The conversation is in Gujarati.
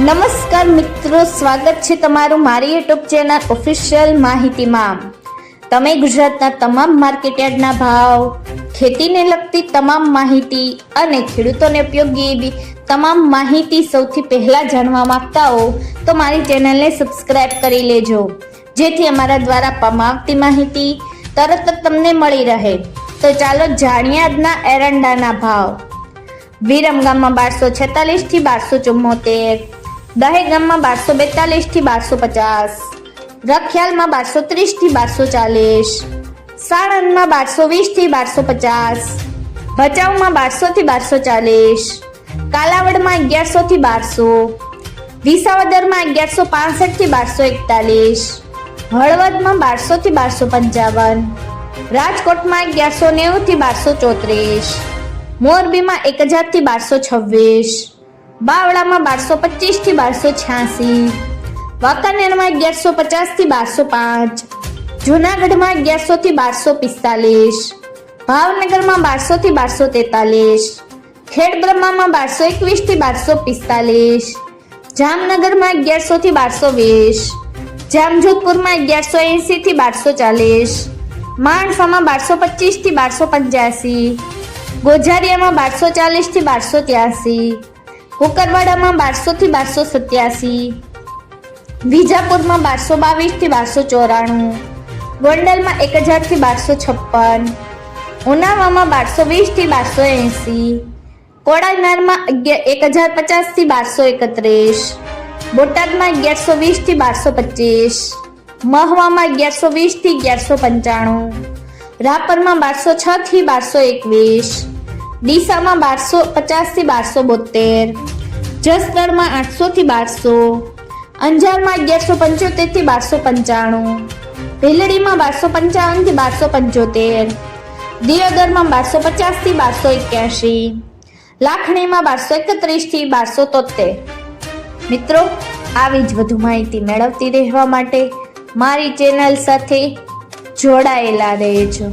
નમસ્કાર મિત્રો, સ્વાગત છે તમારું મારી યુટ્યુબ ચેનલ ઓફિશિયલ માહિતીમાં। તમે ગુજરાતના તમામ માર્કેટયાર્ડના ભાવ, ખેતીને લગતી તમામ માહિતી અને ખેડૂતોને ઉપયોગી એવી તમામ માહિતી સૌથી પહેલા જાણવા માંગતા હો તો મારી ચેનલને સબસ્ક્રાઇબ કરી લેજો, જેથી અમારા દ્વારા આપવામાં આવતી માહિતી તરત જ તમને મળી રહે। તો ચાલો જાણીએ આજના એરંડાના ભાવ। વિરમગામમાં 1246 થી 1274, દહેગામમાં 1242 થી 1250, રખિયાલમાં 1230 થી 1240, સાણંદમાં 1220 થી 1250, ભચાઉમાં 1200 થી 1240, કાલાવડમાં 1100 થી 1200, વિસાવદરમાં 1165 થી 1241, હળવદમાં 1200 થી 1255, રાજકોટમાં 1190 થી 1234, મોરબીમાં 1000 થી 1226, બાવળામાં 1225 થી 1286, વાંકાનેરમાં 1150 થી 1205, જૂનાગઢમાં 1100 થી 1245, ભાવનગરમાં 1200 થી 1243, ખેડબ્રહ્મામાં 1221 થી 1245, જામનગરમાં 1100 થી 1220, જામજોધપુરમાં 1180 થી 1240, માણસામાં 1225 થી 1285, ગોઝારિયામાં 1240 થી 1283, કુકરવાડામાં 1200 થી 1287, વિજાપુરમાં 1222 થી 1294, ગોંડલમાં 1000 થી 1256, ઉનાવામાં 1220 થી 1280, કોડાનારમાં 1050 થી 1231, બોટાદમાં 1120 થી 1225, મહવામાં 1120 થી 1195, રાપરમાં 1206 થી 1221, ડીસામાં 1250 થી 1272, જસદણમાં 800 થી 1200, અંજારમાં 1175 થી 1295, ભીલડીમાં 1255 થી 1275, દિયોદરમાં 1250 થી 1281, લાખણીમાં 1231 થી 1273। મિત્રો, આવી જ વધુ માહિતી મેળવતી રહેવા માટે મારી ચેનલ સાથે જોડાયેલા રહેજો।